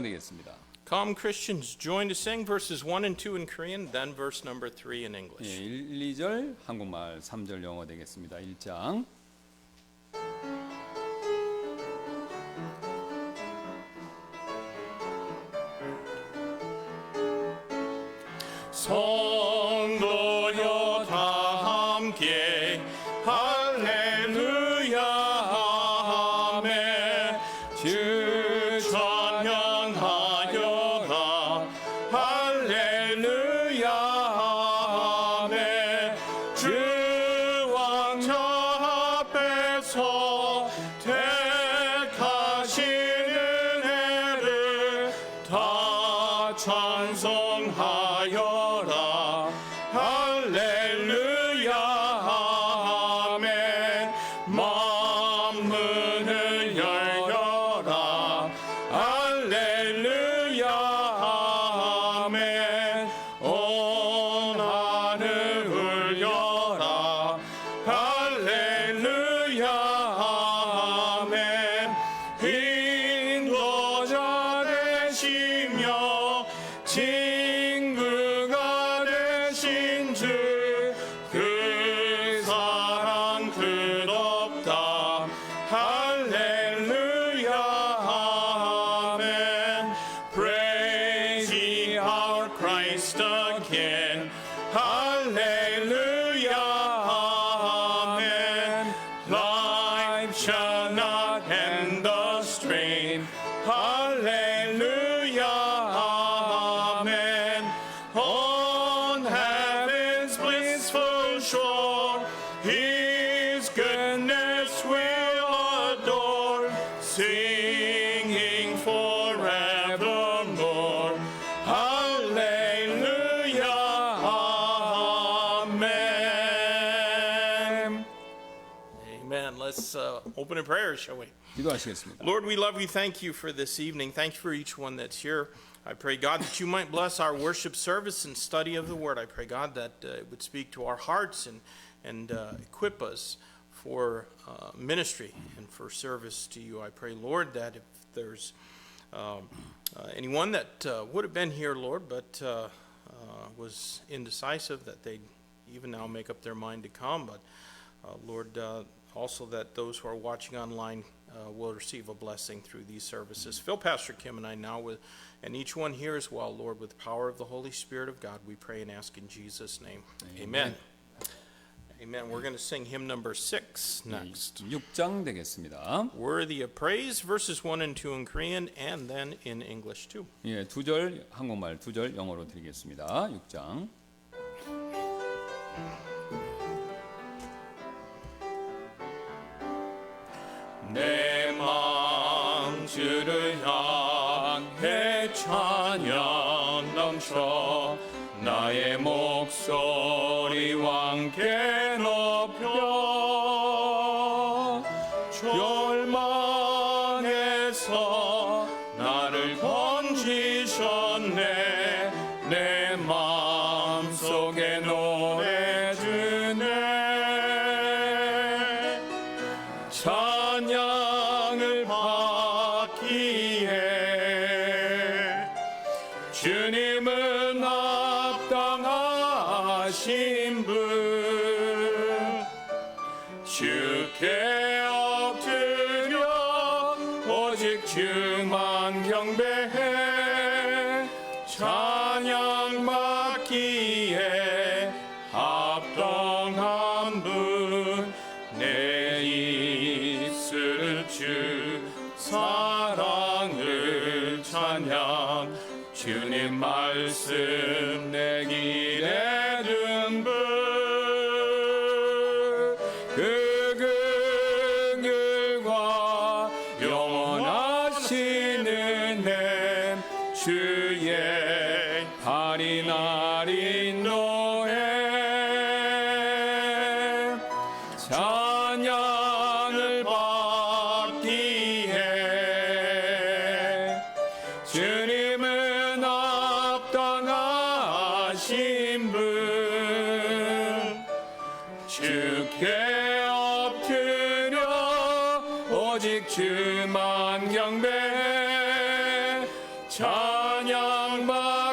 되겠습니다. Come Christians, join to sing verses 1 and 2 in Korean, then verse number 3 in English. 1, 2절 한국말, 3절 영어 되겠습니다. 1장. 성도여 다 함께 할렐루야 아멘 주 찬양하여라 할렐루야 아멘 주 왕자 앞에서 택하시는 애를 다 찬송하여 할렐루야 아멘 만문을 열려라 할렐루야 아멘 온 하늘 울려라 할렐루야 아멘 인도자 되시며 친구가 되신 주 그 사랑 끝없다 할렐루야 아멘 Praise ye our Christ again 할렐루야 아멘 Life shall not end the strain 할렐루야 아멘 On heaven's blissful shore His goodness we'll adore Singing forevermore Hallelujah, Amen. Amen. Let's open in prayer, shall we? 기도하시겠습니다. Lord, we love you. Thank you for this evening. Thank you for each one that's here. I pray, God, that you might bless our worship service and study of the Word. I pray, God, that it would speak to our hearts and equip us for ministry and for service to you. I pray, Lord, that if there's anyone that would have been here, Lord, but was indecisive, that they'd even now make up their mind to come. But, Lord, also that those who are watching online will receive a blessing through these services. Fill Pastor Kim and I now with, and each one here as well, Lord, with the power of the Holy Spirit of God, we pray and ask in Jesus' name. Amen. Amen. We're going to sing hymn number 6 next. 6장 되겠습니다. Worthy of Praise, verses 1 and 2 in Korean, and then in English too. 예, 2절 한국말, 2절 영어로 드리겠습니다. 6장. 내 마음 주를 향해 찬양 넘쳐 나의 목소리 왕께 높여 절망에서 나를 건지셨네 내 마음속에 노래 주네 찬양을 받기에 주님은 합당하신 분 주께 엎드려 오직 주만 경배해 찬양 받기에 합당한 분 내 있을 주 사랑을 찬양 주님 말씀 내 길에 둔 분 그 긍휼과 영원하신 은혜 주의 할인 할인 노해 찬양을 받기에 주님은 합당하신 분 주께 엎드려 오직 주만 경배해 찬양받기에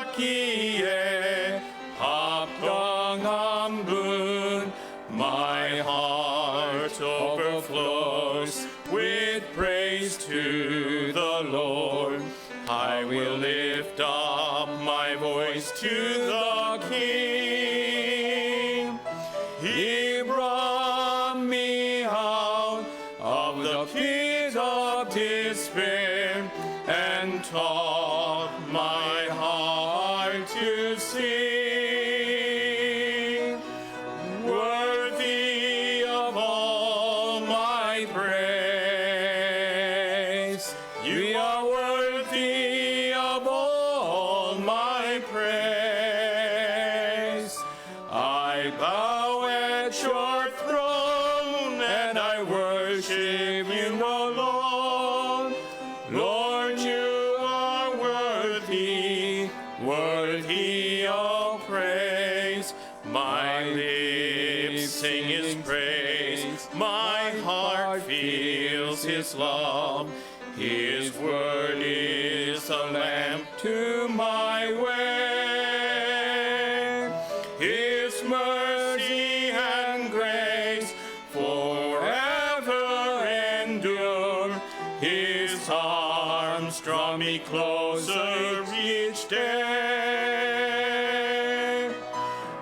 합당한 분. My heart overflows with praise to the Lord. I will lift up my voice to the King. He brought me out of the pit of despair and taught my heart to sing. Worthy of all my praise. You are worthy of all my praise. I bow at your throne and I worship you alone. Lord, you are worthy, worthy of praise. My lips sing his praise. My heart feels his love. His word is a lamp to my way. His mercy and grace forever endure. His arms draw me closer each day.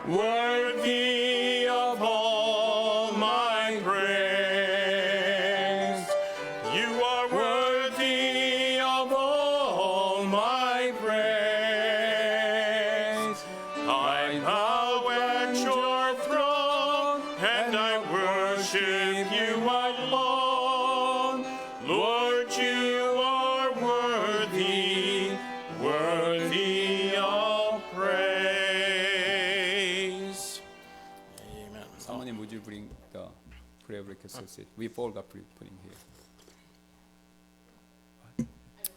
Worthy of all my praise. You are worthy of all my praise. I bow at your throne and I worship you alone. Lord, you are worthy, worthy of praise. Amen. 사모님, would you bring the prayer breakfast seat? We forgot putting here.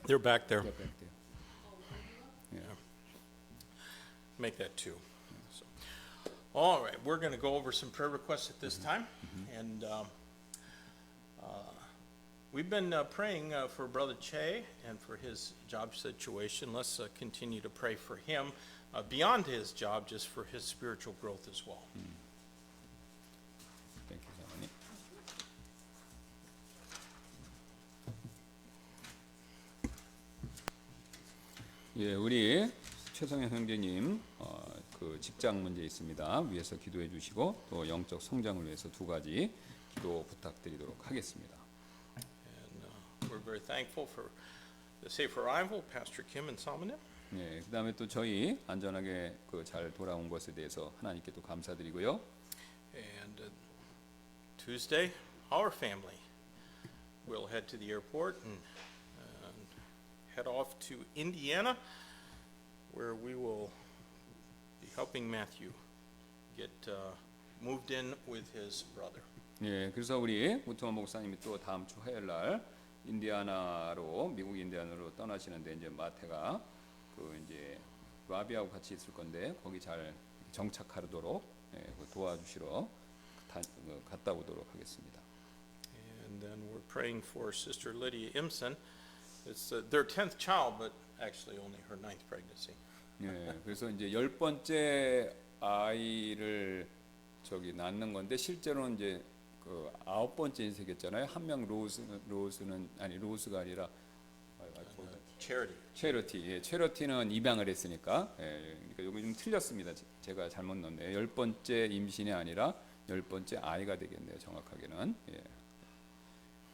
They're back there. Yeah, back there. Make that two. So, all right, we're going to go over some prayer requests at this time. And we've been praying for Brother Che and for his job situation. Let's continue to pray for him beyond his job, just for his spiritual growth as well. Thank you, 사모님. 예, 우리 최성현 형제님 그 직장 문제 있습니다. 위해서 기도해 주시고 또 영적 성장을 위해서 두 가지 기도 부탁드리도록 하겠습니다. And we're very thankful for the safe arrival, Pastor Kim and Salmonim. 예, 그다음에 또 저희 안전하게 그 잘 돌아온 것에 대해서 하나님께 또 감사드리고요. And Tuesday, our family will head to the airport and head off to Indiana, where we will be helping Matthew get moved in with his brother. 예, 그래서 우리 우트만 목사님이 또 다음 주 화요일 날 인디아나로 미국 인디아나로 떠나시는데 이제 마태가 그 이제 라비하고 같이 있을 건데 거기 잘 정착하도록 도와주시러 갔다 오도록 하겠습니다. And then we're praying for Sister Lydia Imson. It's their 10th child, but actually only her 9th pregnancy. 예, 그래서 이제 10번째 아이를 저기 낳는 건데 실제로는 이제 그 9번째 인생이었잖아요. 한 명 로스는 아니 로스가 아니라 Charity. 체러티. 예, 체러티는 입양을 했으니까. 예, 그러니까 여기 좀 틀렸습니다. 제가 잘못 넣었네요. 10번째 임신이 아니라 10번째 아이가 되겠네요. 정확하게는. 예.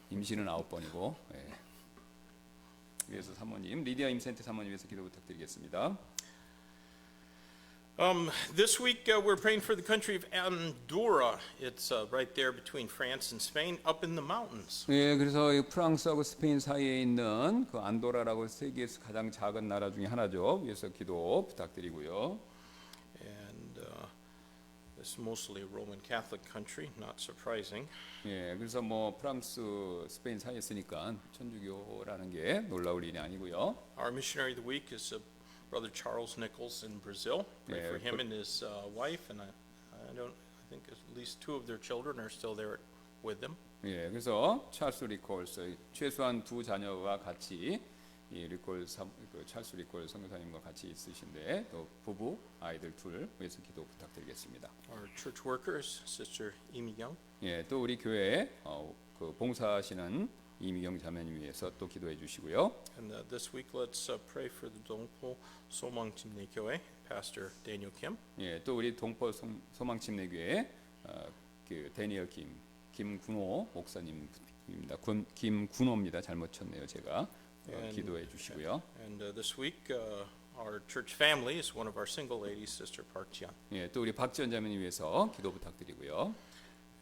임신은 9번이고. 예. 위에서 사모님, 리디아 임센트 사모님에서 기도 부탁드리겠습니다. This week we're praying for the country of Andorra. It's right there between France and Spain, up in the mountains. 예, 그래서 이 프랑스하고 스페인 사이에 있는 그 안도라라고 세계에서 가장 작은 나라 중에 하나죠. 위에서 기도 부탁드리고요. And it's mostly a Roman Catholic country, not surprising. 예, 그래서 뭐 프랑스, 스페인 사이에 있으니까 천주교라는 게 놀라울 일이 아니고요. Our missionary of the week is Brother Charles Nichols in Brazil. Pray Yeah, for him and his wife, and I think at least 2 of their children are still there with them. 예, 그래서 찰스 리콜스 최소한 2 자녀와 같이 이 찰스 리콜 선교사님과 같이 있으신데 또 부부 아이들 둘 위해서 기도 부탁드리겠습니다. Our church workers, Sister Imi Young. 예, 또 우리 교회에 그 봉사하시는 이미경 자매님 위해서 또 기도해 주시고요. And this week, let's pray for the Dongpo Somang Chimne Kyoe, Pastor Daniel Kim. 예, 또 우리 동포 소망침례교회 그 데니얼 김군호 목사님입니다. 김군호입니다. 잘못 쳤네요, 제가. 기도해 주시고요. And this week, our church family is one of our single ladies, Sister Park Jian. 예, 또 우리 박지원 자매님 위해서 기도 부탁드리고요.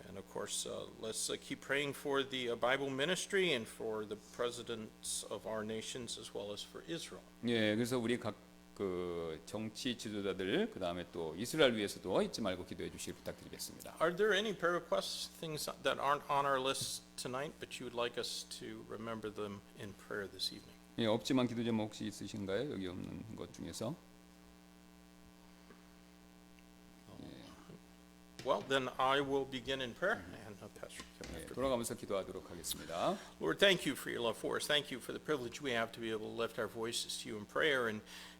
And of course, let's keep praying for the Bible ministry and for the presidents of our nations as well as for Israel. 예, 그래서 우리 각 그 정치 지도자들 그 다음에 또 이스라엘 위해서도 잊지 말고 기도해 주시길 부탁드리겠습니다. Are there any prayer requests, things that aren't on our list tonight, but you would like us to remember them in prayer this evening? 예, 없지만 기도 제목 혹시 있으신가요? 여기 없는 것 중에서? Well, then I will begin in prayer, and Pastor Kim 예, after. 돌아가면서 기도하도록 하겠습니다. Lord, thank you for your love for us. Thank you for the privilege we have to be able to lift our voices to you in prayer.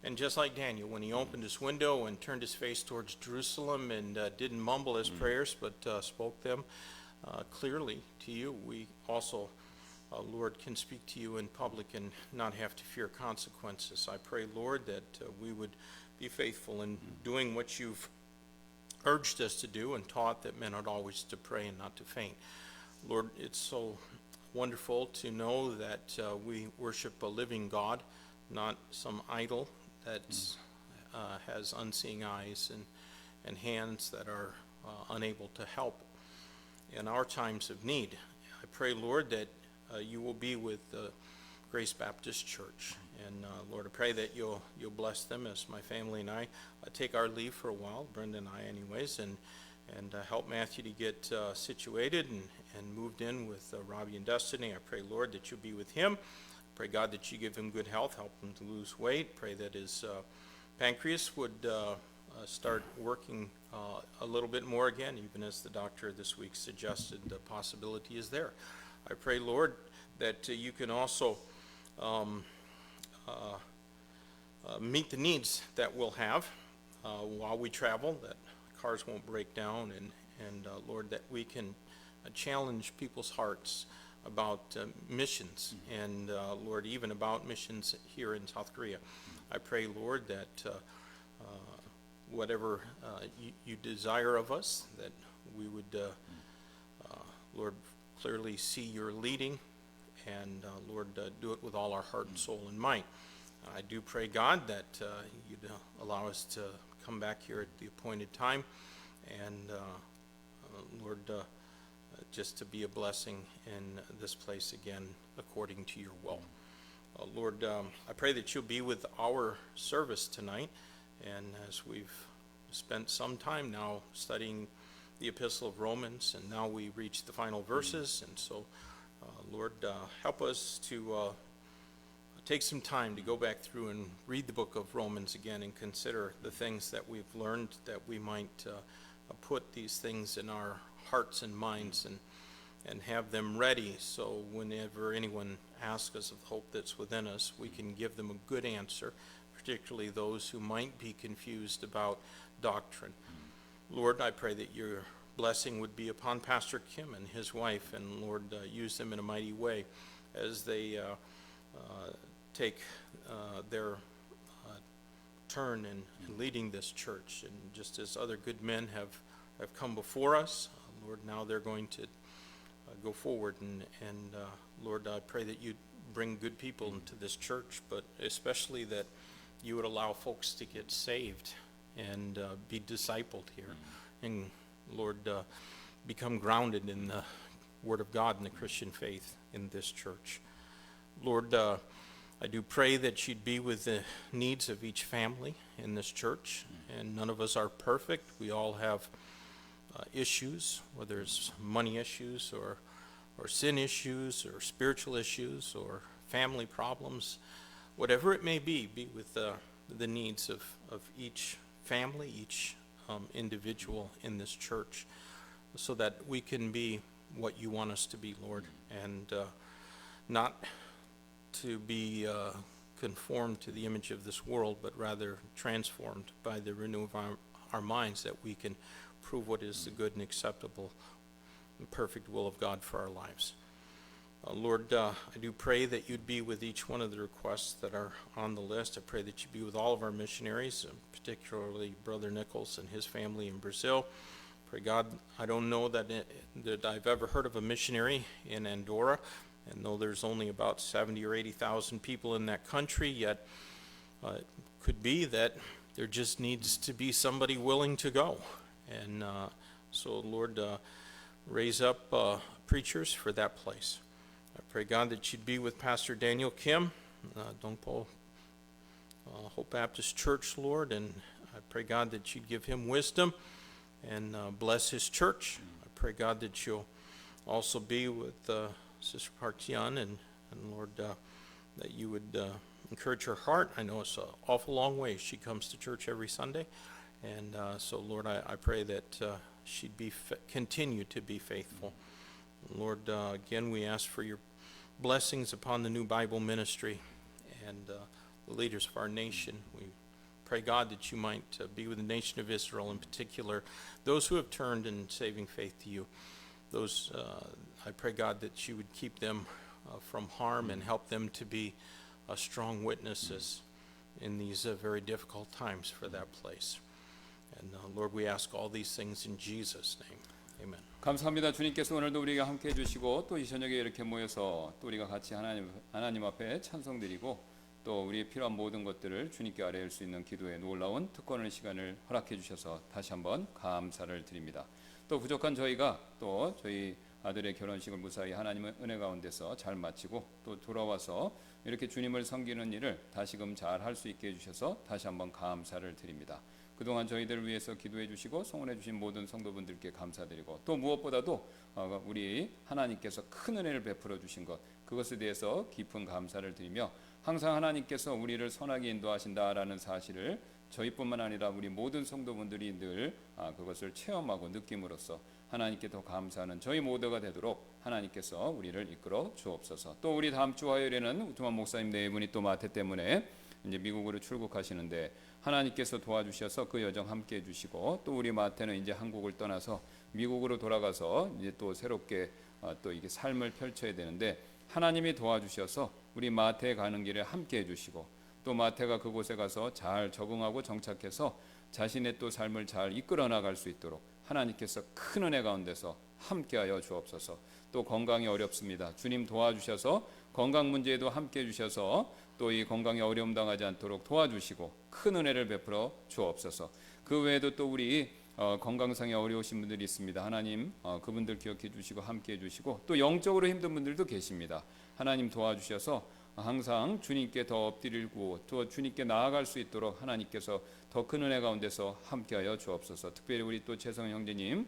And just like Daniel, when he opened his window and turned his face towards Jerusalem and didn't mumble his prayers, but spoke them clearly to you, we also, Lord, can speak to you in public and not have to fear consequences. I pray, Lord, that we would be faithful in doing what you've urged us to do and taught that men ought always to pray and not to faint. Lord, it's so wonderful to know that we worship a living God, not some idol that has unseeing eyes and hands that are unable to help in our times of need. I pray, Lord, that you will be with the Grace Baptist Church. And Lord, I pray that you'll bless them as my family and I take our leave for a while, Brenda and I anyways, and help Matthew to get situated and moved in with Robbie and Destiny. I pray, Lord, that you'll be with him. Pray, God, that you give him good health, help him to lose weight. Pray that his pancreas would start working a little bit more again, even as the doctor this week suggested the possibility is there. I pray, Lord, that you can also meet the needs that we'll have while we travel, that cars won't break down, and Lord, that we can challenge people's hearts about missions, and Lord, even about missions here in South Korea. I pray, Lord, that whatever you desire of us, that we would, Lord, clearly see your leading, and Lord, do it with all our heart and soul and might. I do pray, God, that you'd allow us to come back here at the appointed time, and Lord, just to be a blessing in this place again, according to your will. Lord, I pray that you'll be with our service tonight, and as we've spent some time now studying the Epistle of Romans, and now we reach the final verses, and so, Lord, help us to take some time to go back through and read the book of Romans again and consider the things that we've learned, that we might put these things in our hearts and minds and have them ready, so whenever anyone asks us of the hope that's within us, we can give them a good answer, particularly those who might be confused about doctrine. Lord, I pray that your blessing would be upon Pastor Kim and his wife, and Lord, use them in a mighty way as they take their turn in leading this church. And just as other good men have come before us, Lord, now they're going to go forward, and Lord, I pray that you bring good people into this church, but especially that you would allow folks to get saved and be discipled here, and Lord, become grounded in the Word of God and the Christian faith in this church. Lord, I do pray that you'd be with the needs of each family in this church, and none of us are perfect. We all have issues, whether it's money issues or sin issues or spiritual issues or family problems, whatever it may be with the needs of each family, each individual in this church, so that we can be what you want us to be, Lord, and not to be conformed to the image of this world, but rather transformed by the renewal of our minds, that we can prove what is the good and acceptable and perfect will of God for our lives. Lord, I do pray that you'd be with each one of the requests that are on the list. I pray that you'd be with all of our missionaries, particularly Brother Nichols and his family in Brazil. Pray God, I don't know that I've ever heard of a missionary in Andorra, and though there's only about 70 or 80,000 people in that country, yet it could be that there just needs to be somebody willing to go. And so, Lord, raise up preachers for that place. I pray, God, that you'd be with Pastor Daniel Kim, Dongpo Hope Baptist Church, Lord, and I pray, God, that you'd give him wisdom and bless his church. I pray, God, that you'll also be with Sister Park Tian, and Lord, that you would encourage her heart. I know it's an awful long way. She comes to church every Sunday, and so, Lord, I pray that she'd continue to be faithful. Lord, again, we ask for your blessings upon the New Bible Ministry and the leaders of our nation. We pray, God, that you might be with the nation of Israel, in particular, those who have turned in saving faith to you. Those, I pray, God, that you would keep them from harm and help them to be strong witnesses in these very difficult times for that place. And Lord, we ask all these things in Jesus' name. Amen. 감사합니다. 주님께서 오늘도 우리가 함께 해주시고 또 이 저녁에 이렇게 모여서 또 우리가 같이 하나님 앞에 찬송드리고 또 우리의 필요한 모든 것들을 주님께 아뢰일 수 있는 기도의 놀라운 특권의 시간을 허락해 주셔서 다시 한번 감사를 드립니다. 또 부족한 저희가 또 저희 아들의 결혼식을 무사히 하나님의 은혜 가운데서 잘 마치고 또 돌아와서 이렇게 주님을 섬기는 일을 다시금 잘 할 수 있게 해주셔서 다시 한번 감사를 드립니다. 그동안 저희들을 위해서 기도해 주시고 성원해 주신 모든 성도분들께 감사드리고 또 무엇보다도 우리 하나님께서 큰 은혜를 베풀어 주신 것, 그것에 대해서 깊은 감사를 드리며 항상 하나님께서 우리를 선하게 인도하신다라는 사실을 저희뿐만 아니라 우리 모든 성도분들이 늘 그것을 체험하고 느낌으로써 하나님께 더 감사하는 저희 모두가 되도록 하나님께서 우리를 이끌어 주옵소서. 또 우리 다음 주 화요일에는 우트만 목사님 네 분이 또 마태 때문에 이제 미국으로 출국하시는데 하나님께서 도와주셔서 그 여정 함께 해주시고 또 우리 마태는 이제 한국을 떠나서 미국으로 돌아가서 이제 또 새롭게 또 이게 삶을 펼쳐야 되는데 하나님이 도와주셔서 우리 마태에 가는 길에 함께 해주시고 또 마태가 그곳에 가서 잘 적응하고 정착해서 자신의 또 삶을 잘 이끌어 나갈 수 있도록 하나님께서 큰 은혜 가운데서 함께하여 주옵소서. 또 건강이 어렵습니다. 주님 도와주셔서 건강 문제에도 함께 해주셔서 또 이 건강에 어려움 당하지 않도록 도와주시고 큰 은혜를 베풀어 주옵소서. 그 외에도 또 우리 건강상에 어려우신 분들이 있습니다. 하나님 그분들 기억해 주시고 함께 해주시고 또 영적으로 힘든 분들도 계십니다. 하나님 도와주셔서 항상 주님께 더 엎드리고 또 주님께 나아갈 수 있도록 하나님께서 더 큰 은혜 가운데서 함께하여 주옵소서. 특별히 우리 또 최성 형제님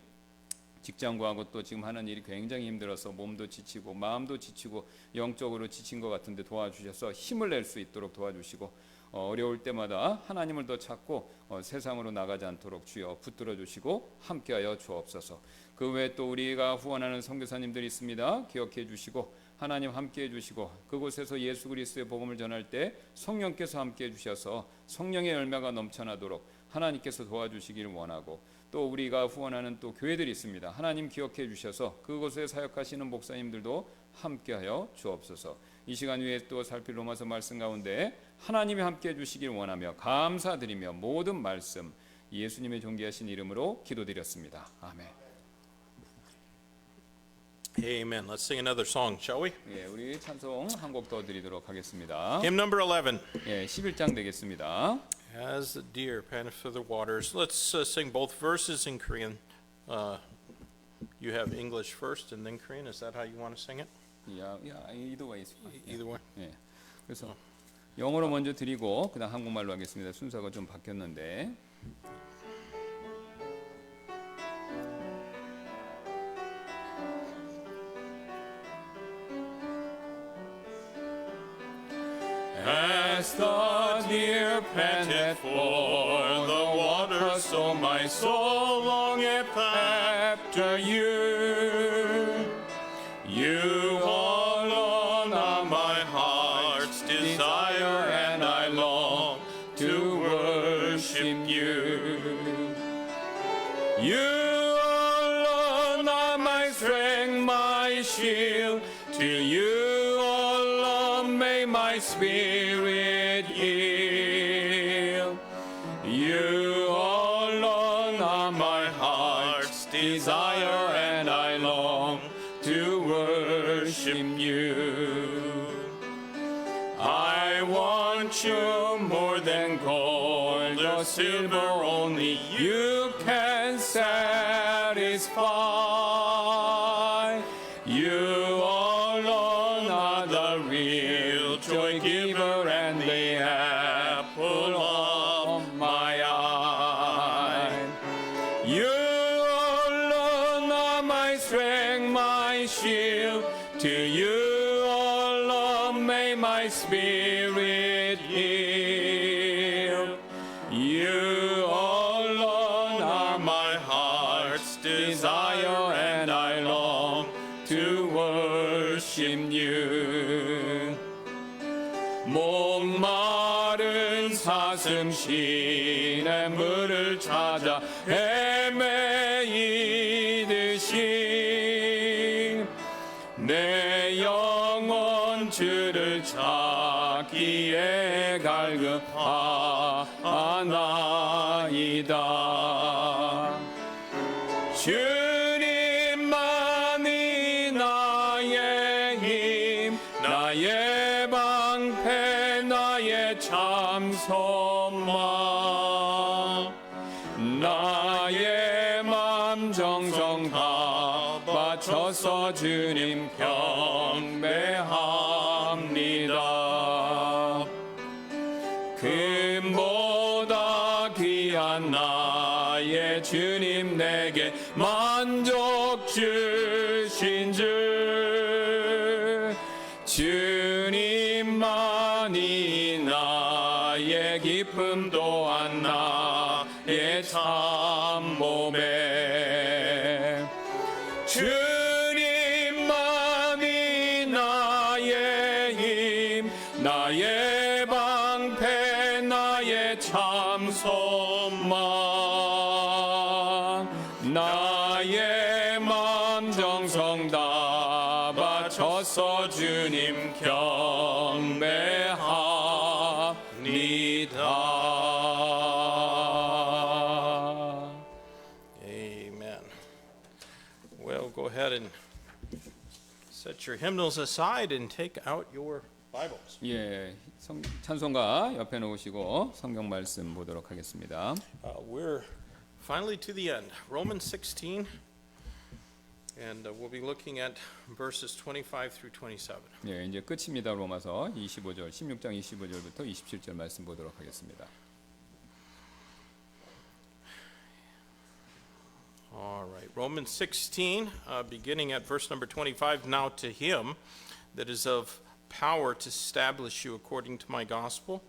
직장 구하고 또 지금 하는 일이 굉장히 힘들어서 몸도 지치고 마음도 지치고 영적으로 지친 것 같은데 도와주셔서 힘을 낼 수 있도록 도와주시고 어려울 때마다 하나님을 더 찾고 세상으로 나가지 않도록 주여 붙들어 주시고 함께하여 주옵소서. 그 외에 또 우리가 후원하는 선교사님들이 있습니다. 기억해 주시고 하나님 함께해 주시고 그곳에서 예수 그리스도의 복음을 전할 때 성령께서 함께해 주셔서 성령의 열매가 넘쳐나도록 하나님께서 도와주시기를 원하고 또 우리가 후원하는 또 교회들이 있습니다. 하나님 기억해 주셔서 그곳에 사역하시는 목사님들도 함께하여 주옵소서. 이 시간 위에 또 살필 로마서 말씀 가운데 하나님이 함께해 주시길 원하며 감사드리며 모든 말씀 예수님의 존귀하신 이름으로 기도드렸습니다. 아멘. Amen. Let's sing another song, shall we? 예, 우리 찬송 한 곡 더 드리도록 하겠습니다. Hymn number 11. 예, 11장 되겠습니다. As the deer panteth for the waters. Let's sing both verses in Korean. You have English first and then Korean. Is that how you want to sing it? either way is fine. Either way. 예. 그래서 영어로 먼저 드리고 그다음 한국말로 하겠습니다. 순서가 좀 바뀌었는데. As the deer panteth for the water, so my soul longeth after you. You alone are my heart's desire worship you. You alone are my strength, my shield. To you alone may my spirit yield. You alone are my heart's desire, and I long to worship you. I want you more than gold or silver, only you can satisfy. You alone are the real joy giver and the apple of my eye. You alone are my strength, my shield. To you alone may my spirit yield. You alone are my heart's desire, and I long to worship you. 목마른 사슴 시내 물을 찾아 헤매이듯이 내 영혼 주를 찾기에 갈급하나이다. 주님만이 나의 힘, 나의 방패, 나의 참소망. 나의 맘 정성 다 바쳐서 주님 경배합니다. 금보다 귀한 나의 주님, 내게 만족 주신 줄. 주님만이 나의 기쁨 또한 나의 참모배. 주님만이 나의 힘, 나의 방패, 나의 참소망. 나의 맘 정성 다 바쳐서 주님 경배합니다. Amen. Well, go ahead and set your hymnals aside and take out your Bibles. 예, 찬송가 옆에 놓으시고 성경 말씀 보도록 하겠습니다. We're finally to the end. Romans 16, and we'll be looking at verses 25 through 27. 예, 이제 끝입니다. 로마서 25절, 16장 25절부터 27절 말씀 보도록 하겠습니다. All right, Romans 16, beginning at verse number 25. Now to him that is of power to establish you according to my gospel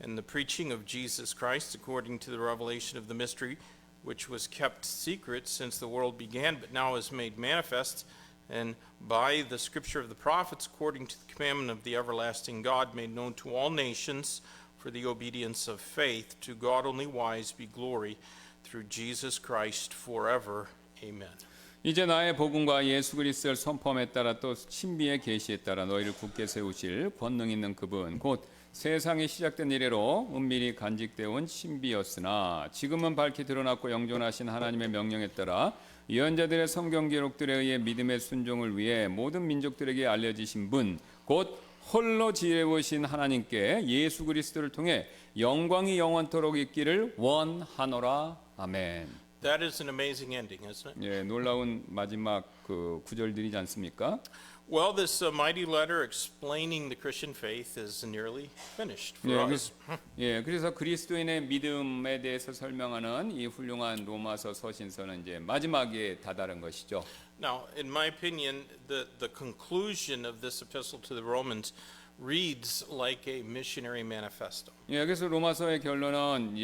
and the preaching of Jesus Christ according to the revelation of the mystery which was kept secret since the world began, but now is made manifest, and by the scripture of the prophets according to the commandment of the everlasting God made known to all nations for the obedience of faith. To God only wise be glory through Jesus Christ forever. Amen. 이제 나의 복음과 예수 그리스도를 선포함에 따라 또 신비의 계시에 따라 너희를 굳게 세우실 권능 있는 그분 곧 세상이 시작된 이래로 은밀히 간직되어 온 신비였으나 지금은 밝히 드러났고 영존하신 하나님의 명령에 따라 예언자들의 성경 기록들에 의해 믿음의 순종을 위해 모든 민족들에게 알려지신 분 곧 홀로 지혜로우신 하나님께 예수 그리스도를 통해 영광이 영원토록 있기를 원하노라. 아멘. That is an amazing ending, isn't it? 예, 놀라운 마지막 그 구절들이지 않습니까? Well, this mighty letter explaining the Christian faith is nearly finished for us. 그래서 그리스도인의 믿음에 대해서 설명하는 이 훌륭한 로마서 서신서는 이제 마지막에 다다른 것이죠. Now, in my opinion, the conclusion of this epistle to the Romans reads like a missionary manifesto. 예, 그래서 로마서의 결론은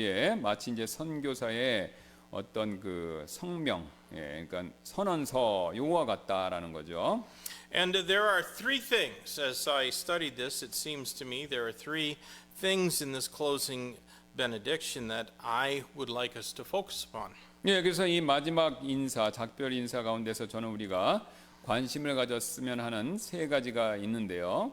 마치 이제 선교사의 어떤 그 성명, 그러니까 선언서 요와 같다라는 거죠. And there are three things, as I studied this, it seems to me there are three things in this closing benediction that I would like us to focus upon. 예, 그래서 이 마지막 인사, 작별 인사 가운데서 저는 우리가 관심을 가졌으면 하는 세 가지가 있는데요.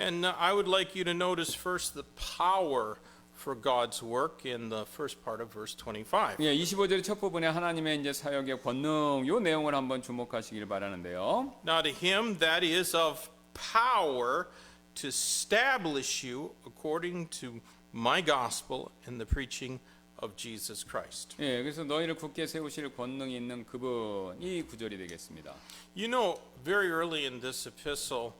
And I would like you to notice first the power for God's work in the first part of verse 25. 예, 25절 첫 부분에 하나님의 이제 사역의 권능 요 내용을 한번 주목하시길 바라는데요. Now to him that is of power to establish you according to my gospel and the preaching of Jesus Christ. 예, 그래서 너희를 굳게 세우실 권능이 있는 그분 이 구절이 되겠습니다. You know, very early in this epistle,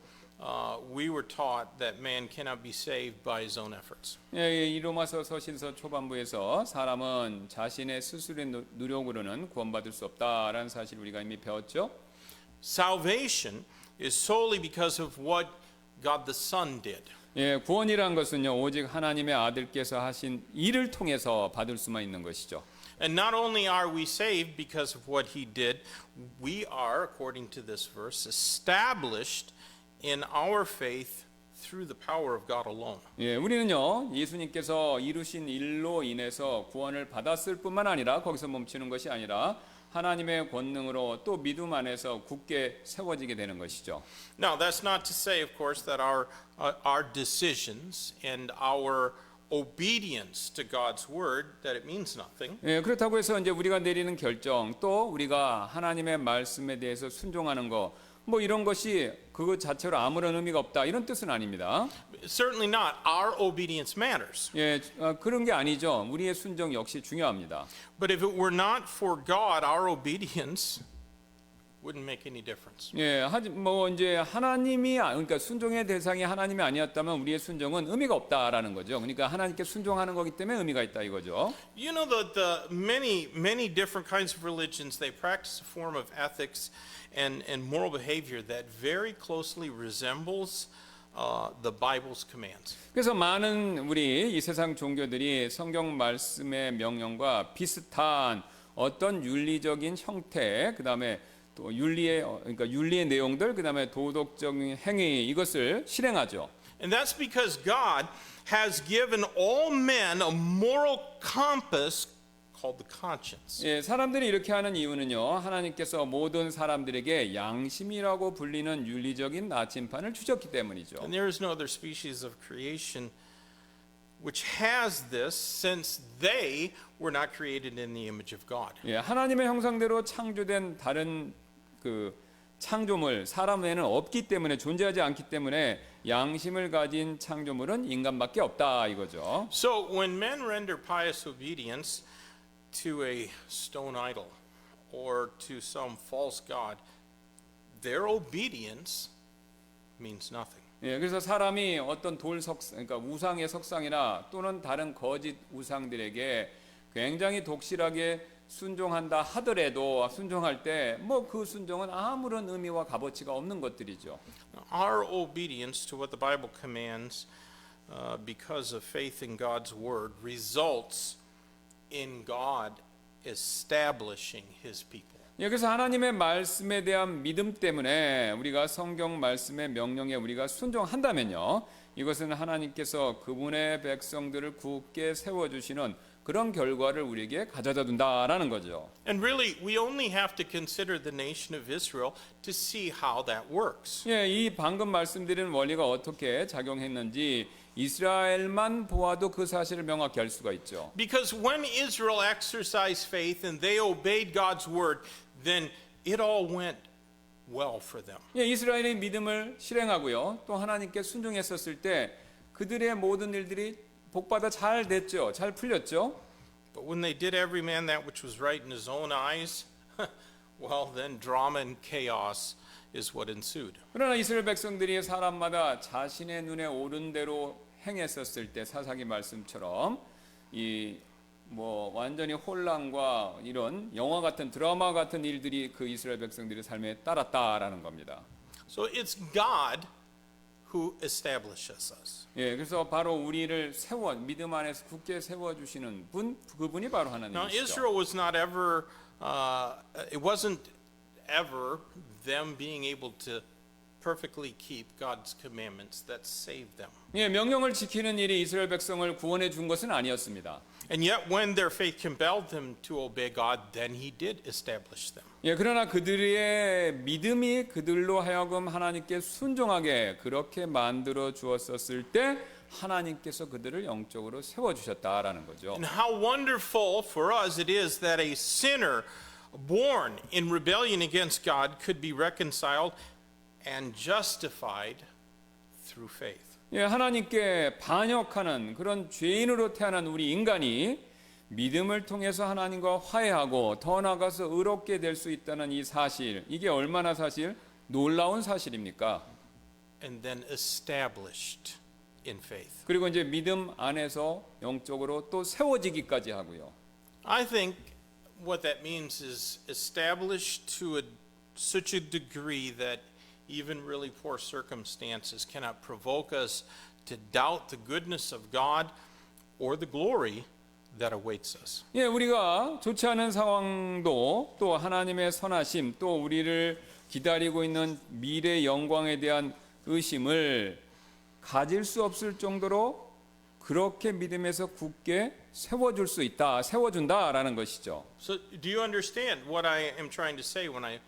we were taught that man cannot be saved by his own efforts. 예, 이 로마서 서신서 초반부에서 사람은 자신의 스스로의 노력으로는 구원받을 수 없다라는 사실 우리가 이미 배웠죠. Salvation is solely because of what God the Son did. 예, 구원이란 것은요 오직 하나님의 아들께서 하신 일을 통해서 받을 수만 있는 것이죠. And not only are we saved because of what he did, we are, according to this verse, established in our faith through the power of God alone. 예, 우리는요 예수님께서 이루신 일로 인해서 구원을 받았을 뿐만 아니라 거기서 멈추는 것이 아니라 하나님의 권능으로 또 믿음 안에서 굳게 세워지게 되는 것이죠. Now, that's not to say, of course, that our decisions and our obedience to God's word that it means nothing. 예, 그렇다고 해서 이제 우리가 내리는 결정 또 우리가 하나님의 말씀에 대해서 순종하는 거 뭐 이런 것이 그것 자체로 아무런 의미가 없다 이런 뜻은 아닙니다. Certainly not. Our obedience matters. 예, 그런 게 아니죠. 우리의 순종 역시 중요합니다. But if it were not for God, our obedience wouldn't make any difference. 예, 뭐 이제 하나님이 그러니까 순종의 대상이 하나님이 아니었다면 우리의 순종은 의미가 없다라는 거죠. 그러니까 하나님께 순종하는 거기 때문에 의미가 있다 이거죠. You know that the many different kinds of religions, they practice a form of ethics and moral behavior that very closely resembles the Bible's commands. 그래서 많은 우리 이 세상 종교들이 성경 말씀의 명령과 비슷한 어떤 윤리적인 형태, 그다음에 또 그러니까 윤리의 내용들, 그다음에 도덕적인 행위 이것을 실행하죠. And that's because God has given all men a moral compass called the conscience. 예, 사람들이 이렇게 하는 이유는요. 하나님께서 모든 사람들에게 양심이라고 불리는 윤리적인 나침판을 주셨기 때문이죠. And there is no other species of creation which has this, since they were not created in the image of God. 예, 하나님의 형상대로 창조된 다른 그 창조물 사람 외에는 없기 때문에 존재하지 않기 때문에 양심을 가진 창조물은 인간밖에 없다 이거죠. So when men render pious obedience to a stone idol or to some false god, their obedience means nothing. 예, 그래서 사람이 어떤 그러니까 우상의 석상이나 또는 다른 거짓 우상들에게 굉장히 독실하게 순종한다 하더라도 순종할 때 뭐 그 순종은 아무런 의미와 값어치가 없는 것들이죠. Our obedience to what the Bible commands because of faith in God's word results in God establishing his people. 예, 그래서 하나님의 말씀에 대한 믿음 때문에 우리가 성경 말씀의 명령에 우리가 순종한다면요. 이것은 하나님께서 그분의 백성들을 굳게 세워주시는 그런 결과를 우리에게 가져다 준다라는 거죠. And really, we only have to consider the nation of Israel to see how that works. 예, 이 방금 말씀드린 원리가 어떻게 작용했는지 이스라엘만 보아도 그 사실을 명확히 알 수가 있죠. Because when Israel exercised faith and they obeyed God's word, then it all went well for them. 예, 이스라엘의 믿음을 실행하고요. 또 하나님께 순종했었을 때 그들의 모든 일들이 복받아 잘 됐죠. 잘 풀렸죠. But when they did every man that which was right in his own eyes, well, then drama and chaos is what ensued. 그러나 이스라엘 백성들이 사람마다 자신의 눈에 옳은 대로 행했었을 때 사사기 말씀처럼 이 뭐 완전히 혼란과 이런 영화 같은 드라마 같은 일들이 그 이스라엘 백성들의 삶에 따랐다라는 겁니다. So it's God who establishes us. 예, 그래서 바로 우리를 믿음 안에서 굳게 세워 주시는 분, 그분이 바로 Now, 하나님이시죠. Israel was not ever, it wasn't ever them being able to perfectly keep God's commandments that saved them. 예, 명령을 지키는 일이 이스라엘 백성을 구원해 준 것은 아니었습니다. And yet when their faith compelled them to obey God, then he did establish them. 예, 그러나 그들의 믿음이 그들로 하여금 하나님께 순종하게 그렇게 만들어 주었었을 때 하나님께서 그들을 영적으로 세워 주셨다라는 거죠. And how wonderful for us it is that a sinner born in rebellion against God could be reconciled and justified through faith. 예, 하나님께 반역하는 그런 죄인으로 태어난 우리 인간이 믿음을 통해서 하나님과 화해하고 더 나아가서 의롭게 될 수 있다는 이 사실, 이게 얼마나 사실 놀라운 사실입니까? And then established in faith. 그리고 이제 믿음 안에서 영적으로 또 세워지기까지 하고요. I think what that means is established to such a degree that even really poor circumstances cannot provoke us to doubt the goodness of God or the glory that awaits us. 예, 우리가 좋지 않은 상황도 또 하나님의 선하심, 또 우리를 기다리고 있는 미래 영광에 대한 의심을 가질 수 없을 정도로 그렇게 믿음에서 굳게 세워줄 수 있다, 세워준다라는 것이죠. So do you understand what I am trying to say when I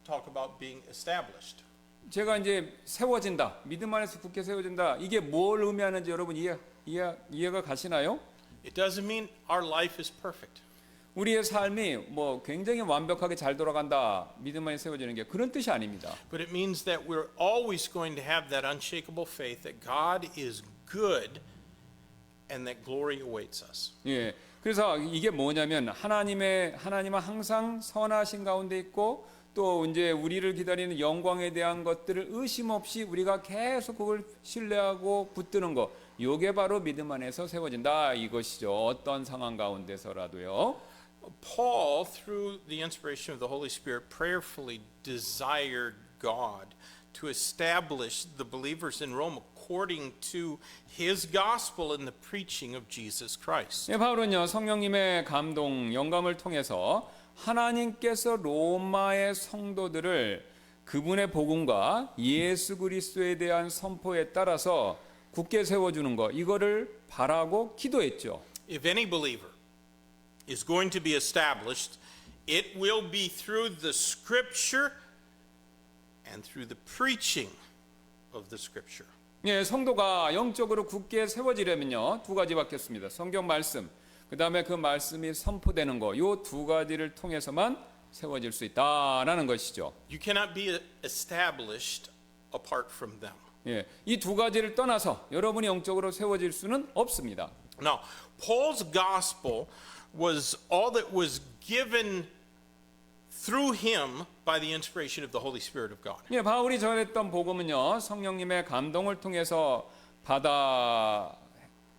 talk about being established? 제가 이제 세워진다, 믿음 안에서 굳게 세워진다, 이게 뭘 의미하는지 여러분 이해가 가시나요? It doesn't mean our life is perfect. 우리의 삶이 뭐 굉장히 완벽하게 잘 돌아간다, 믿음 안에 세워지는 게 그런 뜻이 아닙니다. But it means that we're always going to have that unshakable faith that God is good and that glory awaits us. 예, 그래서 이게 뭐냐면 하나님은 항상 선하신 가운데 있고 또 이제 우리를 기다리는 영광에 대한 것들을 의심 없이 우리가 계속 그걸 신뢰하고 붙드는 거, 요게 바로 믿음 안에서 세워진다 이것이죠. 어떤 상황 가운데서라도요. Paul, through the inspiration of the Holy Spirit, prayerfully desired God to establish the believers in Rome according to his gospel and the preaching of Jesus Christ. 예, 바울은요 성령님의 감동, 영감을 통해서 하나님께서 로마의 성도들을 그분의 복음과 예수 그리스도에 대한 선포에 따라서 굳게 세워주는 거, 이거를 바라고 기도했죠. If any believer is going to be established, it will be through the scripture and through the preaching of the scripture. 예, 성도가 영적으로 굳게 세워지려면요 두 가지밖에 없습니다. 성경 말씀, 그 다음에 그 말씀이 선포되는 거, 요 두 가지를 통해서만 세워질 수 있다라는 것이죠. You cannot be established apart from them. 예, 이 두 가지를 떠나서 여러분이 영적으로 세워질 수는 없습니다. Now, Paul's gospel was all that was given through him by the inspiration of the Holy Spirit of God. 예, 바울이 전했던 복음은요 성령님의 감동을 통해서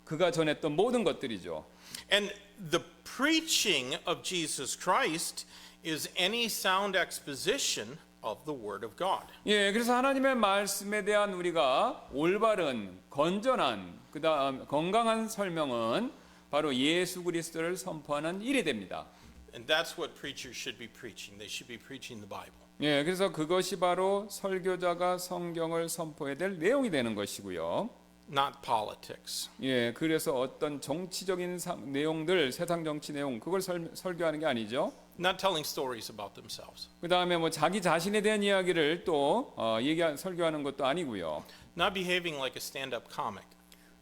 그가 전했던 모든 것들이죠. And the preaching of Jesus Christ is any sound exposition of the Word of God. 예, 그래서 하나님의 말씀에 대한 우리가 올바른, 건전한, 그다음 건강한 설명은 바로 예수 그리스도를 선포하는 일이 됩니다. And that's what preachers should be preaching. They should be preaching the Bible. 예, 그래서 그것이 바로 설교자가 성경을 선포해야 될 내용이 되는 것이고요. Not politics. 예, 그래서 어떤 정치적인 내용들, 세상 정치 내용, 그걸 설교하는 게 아니죠. Not telling stories about themselves. 그 다음에 뭐 자기 자신에 대한 이야기를 또 설교하는 것도 아니고요. Not behaving like a stand-up comic.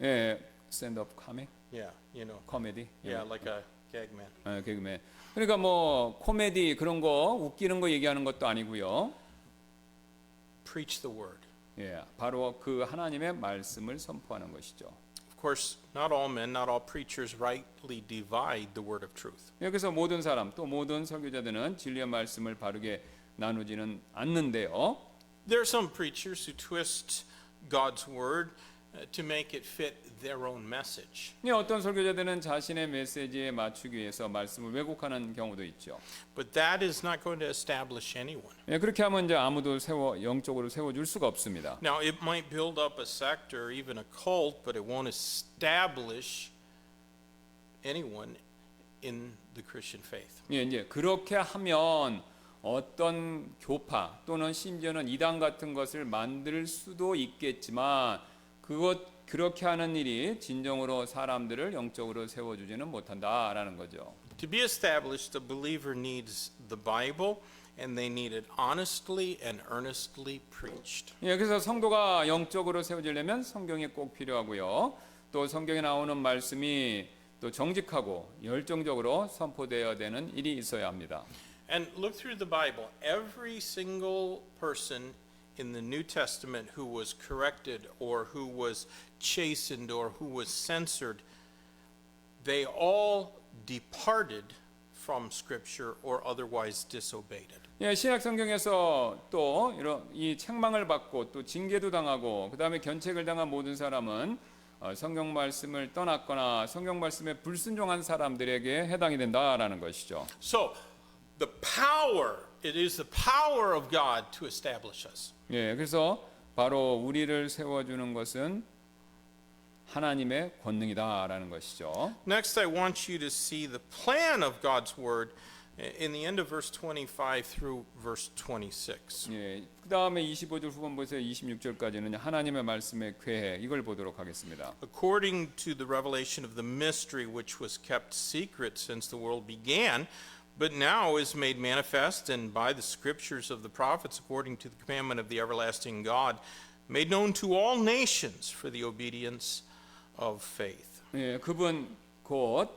예, 스탠드업 코믹, Yeah, you know. 코미디, Yeah, like a gag man. 개그맨. 그러니까 뭐 코미디 그런 거 웃기는 거 얘기하는 것도 아니고요. Preach the word. 예, 바로 그 하나님의 말씀을 선포하는 것이죠. Of course, not all men, not all preachers rightly divide the word of truth. 여기서 모든 사람 또 모든 설교자들은 진리의 말씀을 바르게 나누지는 않는데요. There are some preachers who twist God's word to make it fit their own message. 예, 어떤 설교자들은 자신의 메시지에 맞추기 위해서 말씀을 왜곡하는 경우도 있죠. But that is not going to establish anyone. 예, 그렇게 하면 이제 아무도 영적으로 세워줄 수가 없습니다. Now, it might build up a sect or even a cult, but it won't establish anyone in the Christian faith. 예, 이제 그렇게 하면 어떤 교파 또는 심지어는 이단 같은 것을 만들 수도 있겠지만 그렇게 하는 일이 진정으로 사람들을 영적으로 세워주지는 못한다라는 거죠. To be established, a believer needs the Bible, and they need it honestly and earnestly preached. 예, 그래서 성도가 영적으로 세워지려면 성경이 꼭 필요하고요. 또 성경에 나오는 말씀이 또 정직하고 열정적으로 선포되어야 되는 일이 있어야 합니다. And look through the Bible. Every single person in the New Testament who was corrected or who was chastened or who was censored, they all departed from Scripture or otherwise disobeyed it. 예, 신약 성경에서 또 이런 이 책망을 받고 또 징계도 당하고 그다음에 견책을 당한 모든 사람은 성경 말씀을 떠났거나 성경 말씀에 불순종한 사람들에게 해당이 된다라는 것이죠. So, it is the power of God to establish us. 예, 그래서 바로 우리를 세워주는 것은 하나님의 권능이다라는 것이죠. Next, I want you to see the plan of God's word in the end of verse 25 through verse 26. 예, 그 다음에 25절 후반부에서 26절까지는 하나님의 말씀의 계획 이걸 보도록 하겠습니다. According to the revelation of the mystery which was kept secret since the world began, but now is made manifest, and by the scriptures of the prophets, according to the commandment of the everlasting God, made known to all nations for the obedience of faith. 예, 그분 곧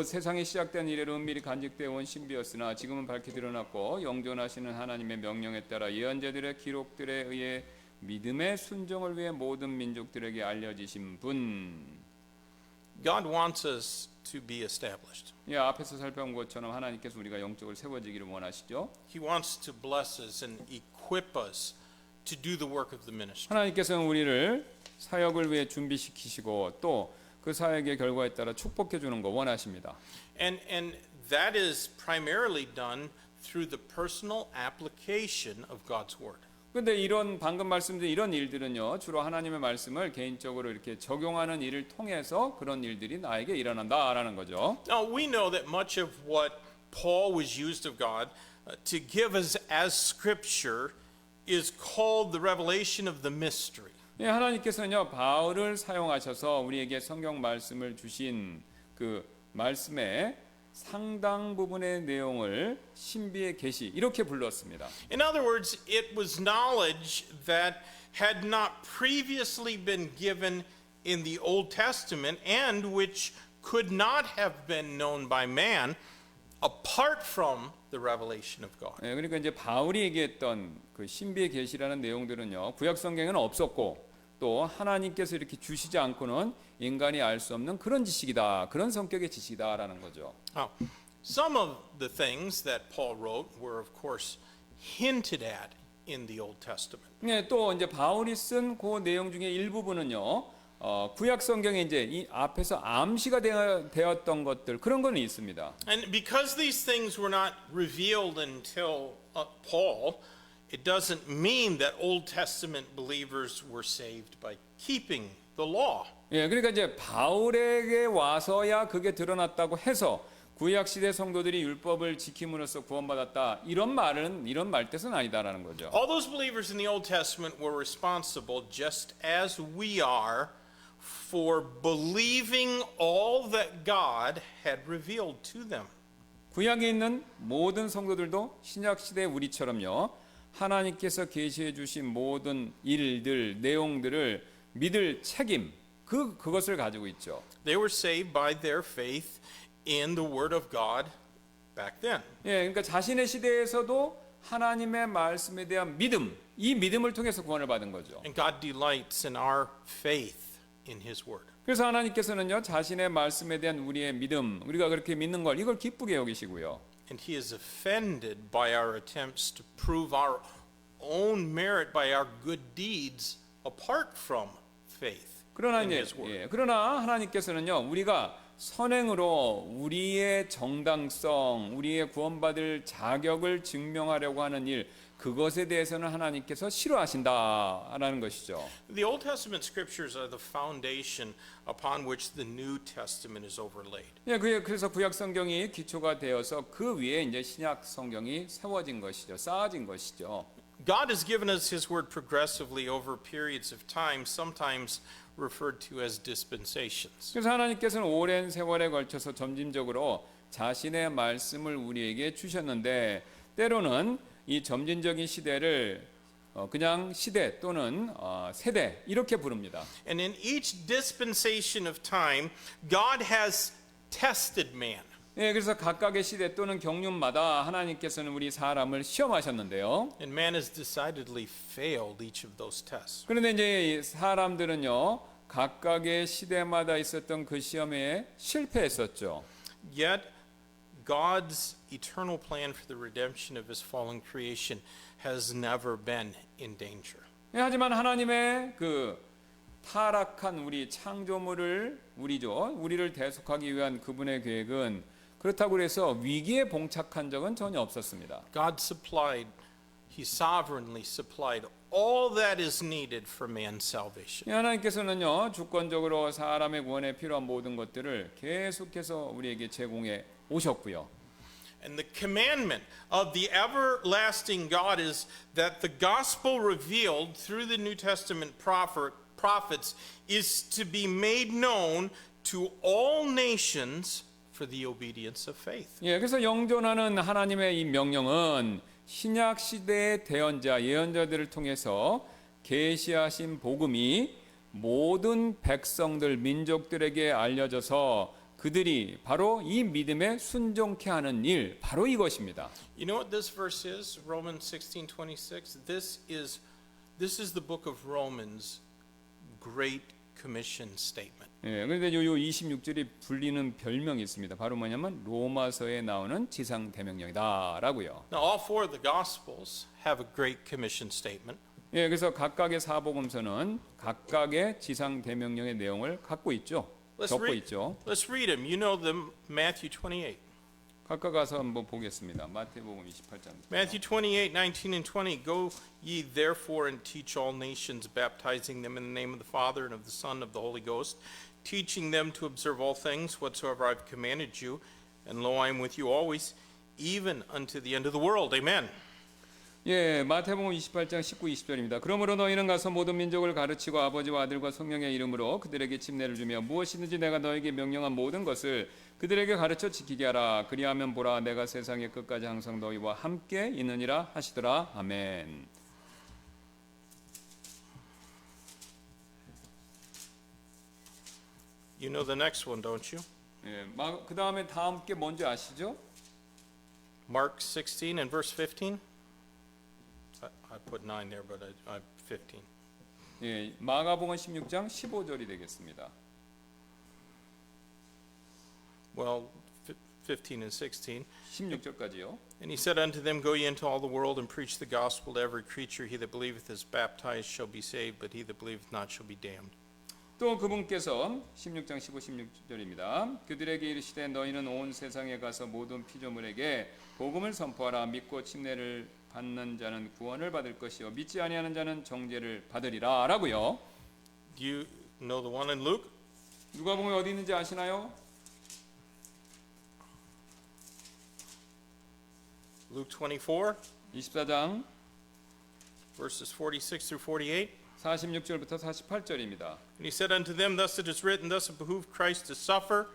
세상이 시작된 이래로 은밀히 간직되어 온 신비였으나 지금은 밝히 드러났고 영존하시는 하나님의 명령에 따라 예언자들의 기록들에 의해 믿음의 순종을 위해 모든 민족들에게 알려지신 분. God wants us to be established. 예, 앞에서 살펴본 것처럼 하나님께서 우리가 영적으로 세워지기를 원하시죠. He wants to bless us and equip us to do the work of the ministry. 하나님께서는 우리를 사역을 위해 준비시키시고 또 그 사역의 결과에 따라 축복해 주는 거 원하십니다. And that is primarily done through the personal application of God's word. 근데 이런 방금 말씀드린 이런 일들은요. 주로 하나님의 말씀을 개인적으로 이렇게 적용하는 일을 통해서 그런 일들이 나에게 일어난다라는 거죠. Now we know that much of what Paul was used of God to give us as scripture is called the revelation of the mystery. 예, 하나님께서는요. 바울을 사용하셔서 우리에게 성경 말씀을 주신 그 말씀의 상당 부분의 내용을 신비의 계시 이렇게 불렀습니다. In other words, it was knowledge that had not previously been given in the Old Testament and which could not have been known by man apart from the revelation of God. 예, 그러니까 이제 바울이 얘기했던 그 신비의 계시라는 내용들은요. 구약 성경에는 없었고 또 하나님께서 이렇게 주시지 않고는 인간이 알 수 없는 그런 지식이다. 그런 성격의 지식이다라는 거죠. Now, some of the things that Paul wrote were of course hinted at in the Old Testament. 네, 또 이제 바울이 쓴 그 내용 중에 일부분은요. 구약 성경에 이제 이 앞에서 암시가 되었던 것들 그런 거는 있습니다. And because these things were not revealed until Paul, it doesn't mean that Old Testament believers were saved by keeping the law. 예, 그러니까 이제 바울에게 와서야 그게 드러났다고 해서 구약 시대 성도들이 율법을 지킴으로써 구원받았다. 이런 말뜻은 아니다라는 거죠. All those believers in the Old Testament were responsible, just as we are, for believing all that God had revealed to them. 구약에 있는 모든 성도들도 신약 시대 우리처럼요. 하나님께서 계시해 주신 모든 일들, 내용들을 믿을 책임, 그것을 가지고 있죠. They were saved by their faith in the Word of God back then. 예, 그러니까 자신의 시대에서도 하나님의 말씀에 대한 믿음, 이 믿음을 통해서 구원을 받은 거죠. And God delights in our faith in His Word. 그래서 하나님께서는요, 자신의 말씀에 대한 우리의 믿음, 우리가 그렇게 믿는 걸 이걸 기쁘게 여기시고요. And He is offended by our attempts to prove our own merit by our good deeds apart from faith 그러나 in 이제 His Word. 그러나 하나님께서는요, 우리가 선행으로 우리의 정당성, 우리의 구원받을 자격을 증명하려고 하는 일, 그것에 대해서는 하나님께서 싫어하신다라는 것이죠. The Old Testament scriptures are the foundation upon which the New Testament is overlaid. 예, 그래서 구약 성경이 기초가 되어서 그 위에 이제 신약 성경이 세워진 것이죠. 쌓아진 것이죠. God has given us His Word progressively over periods of time, sometimes referred to as dispensations. 그래서 하나님께서는 오랜 세월에 걸쳐서 점진적으로 자신의 말씀을 우리에게 주셨는데 때로는 이 점진적인 시대를 그냥 시대 또는 세대 이렇게 부릅니다. And in each dispensation of time, God has tested man. 예, 그래서 각각의 시대 또는 경륜마다 하나님께서는 우리 사람을 시험하셨는데요. And man has decidedly failed each of those tests. 그런데 이제 이 사람들은요, 각각의 시대마다 있었던 그 시험에 실패했었죠. Yet, God's eternal plan for the redemption of His fallen creation has never been in danger. 예, 하지만 하나님의 그 타락한 우리 창조물을 우리를 대속하기 위한 그분의 계획은 그렇다고 해서 위기에 봉착한 적은 전혀 없었습니다. God supplied, He sovereignly supplied all that is needed for man's salvation. 예, 하나님께서는요 주권적으로 사람의 구원에 필요한 모든 것들을 계속해서 우리에게 제공해 오셨고요. And the commandment of the everlasting God is that the gospel revealed through the New Testament prophets is to be made known to all nations for the obedience of faith. 예, 그래서 영존하는 하나님의 이 명령은 신약 시대의 대언자 예언자들을 통해서 계시하신 복음이 모든 백성들 민족들에게 알려져서 그들이 바로 이 믿음에 순종케 하는 일 바로 이것입니다. You know what this verse is? Romans 16:26. This is the book of Romans great commission statement. 예, 그런데 요 26절이 불리는 별명이 있습니다. 바로 뭐냐면 로마서에 나오는 지상 대명령이다라고요. Now all four of the gospels have a great commission statement. 예, 그래서 각각의 사복음서는 각각의 지상 대명령의 내용을 갖고 있죠. 적고 있죠. Let's read them. You know them. Matthew 28. 각각 가서 한번 보겠습니다. 마태복음 28장. Matthew 28, 19 and 20. Go ye therefore and teach all nations, baptizing them in the name of the Father and of the Son and of the Holy Ghost, teaching them to observe all things whatsoever I've commanded you. And lo, I am with you always, even unto the end of the world. Amen. 예, 마태복음 28장 19, 20절입니다. 그러므로 너희는 가서 모든 민족을 가르치고 아버지와 아들과 성령의 이름으로 그들에게 침례를 주며 무엇이든지 내가 너에게 명령한 모든 것을 그들에게 가르쳐 지키게 하라. 그리하면 보라 내가 세상의 끝까지 항상 너희와 함께 있느니라 하시더라. 아멘. You know the next one, don't you? 예, 그 다음에 다음 게 뭔지 아시죠? Mark 16 and verse 15. I put 9 there, but I 15. 예, 마가복음 16장 15절이 되겠습니다. Well, 15 and 16. 16절까지요. And he said unto them, Go ye into all the world and preach the gospel to every creature. He that believeth is baptized shall be saved, but he that believeth not shall be damned. 또 그분께서 16장 15, 16절입니다. 그들에게 이르시되 너희는 온 세상에 가서 모든 피조물에게 복음을 선포하라. 믿고 침례를 받는 자는 구원을 받을 것이요 믿지 아니하는 자는 정죄를 받으리라 라고요. Do you know the one in Luke? 누가복음이 어디 있는지 아시나요? Luke 24, 24장 verses 46 through 48. 46절부터 48절입니다. And he said unto them, Thus it is written, thus it behooved Christ to suffer,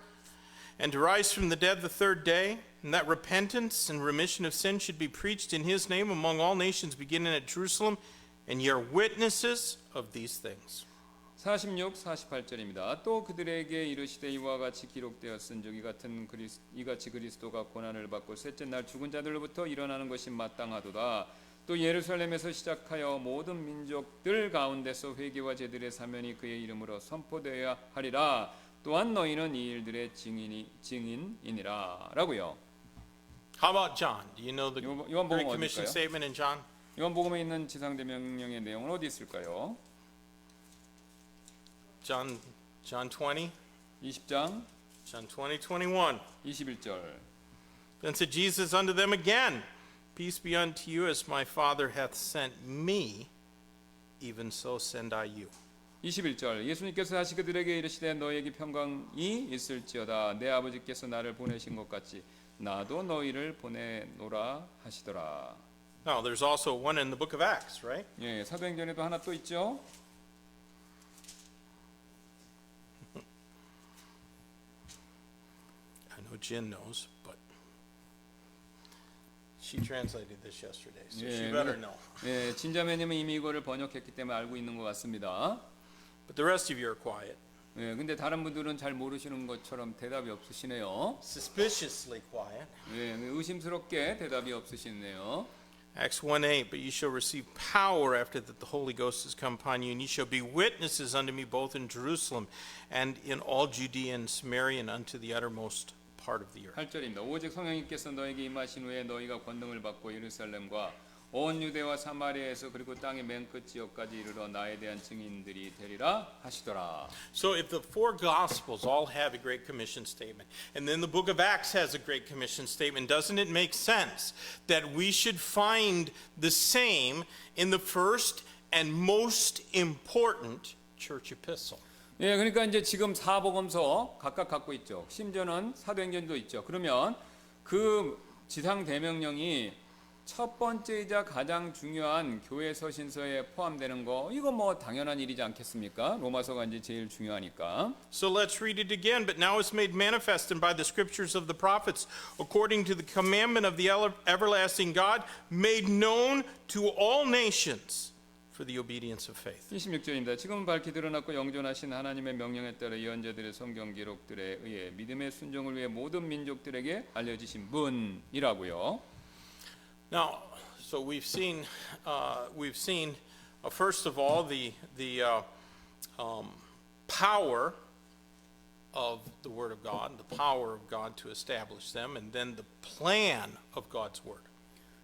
and to rise from the dead the third day, and that repentance and remission of sin should be preached in his name among all nations, beginning at Jerusalem, and ye are witnesses of these things. 46, 48절입니다. 또 그들에게 이르시되 이와 같이 기록되었은즉 이같이 그리스도가 고난을 받고 셋째 날 죽은 자들로부터 일어나는 것이 마땅하도다. 또 예루살렘에서 시작하여 모든 민족들 가운데서 회개와 제들의 사면이 그의 이름으로 선포되어야 하리라. 또한 너희는 이 일들의 증인이니라 라고요. How about John? Do you know the 요한복음 Great Commission 어딜까요? statement in John? 요한복음에 있는 지상대명령의 내용은 어디 있을까요? John 20, 20장 John 20, 21. 21절. Then said Jesus unto them again, Peace be unto you, as my Father hath sent me, even so send I you. 21절 예수님께서 다시 그들에게 이르시되 너희에게 평강이 있을지어다 내 아버지께서 나를 보내신 것 같이 나도 너희를 보내노라 하시더라. Now, there's also one in the book of Acts, right? 예, 사도행전에도 하나 또 있죠. I know Jen knows, but she translated this yesterday, so she better know. 예, 진자매님은 이미 이거를 번역했기 때문에 알고 있는 것 같습니다. But the rest of you are quiet. 예, 근데 다른 분들은 잘 모르시는 것처럼 대답이 없으시네요. Suspiciously quiet. 예, 의심스럽게 대답이 없으시네요. Acts 1:8, but ye shall receive power after that the Holy Ghost has come upon you, and ye shall be witnesses unto me both in Jerusalem and in all Judea and Samaria and unto the uttermost part of the earth. 8절입니다. 오직 성령님께서 너에게 임하신 후에 너희가 권능을 받고 예루살렘과 온 유대와 사마리아에서 그리고 땅의 맨 끝 지역까지 이르러 나에 대한 증인들이 되리라 하시더라. So if the four Gospels all have a Great Commission statement, and then the book of Acts has a Great Commission statement, doesn't it make sense that we should find the same in the first and most important church epistle? 예, 그러니까 이제 지금 사복음서 각각 갖고 있죠. 심지어는 사도행전도 있죠. 그러면 그 지상 대명령이 첫 번째이자 가장 중요한 교회 서신서에 포함되는 거 이거 뭐 당연한 일이지 않겠습니까? 로마서가 이제 제일 중요하니까. So let's read it again. But now it's made manifest and by the scriptures of the prophets, according to the commandment of the everlasting God, made known to all nations for the obedience of faith. 26절입니다. 지금 밝히 드러났고 영존하신 하나님의 명령에 따라 예언자들의 성경 기록들에 의해 믿음의 순종을 위해 모든 민족들에게 알려지신 분이라고요. Now, so we've seen first of all the power of the Word of God, the power of God to establish them, and then the plan of God's Word.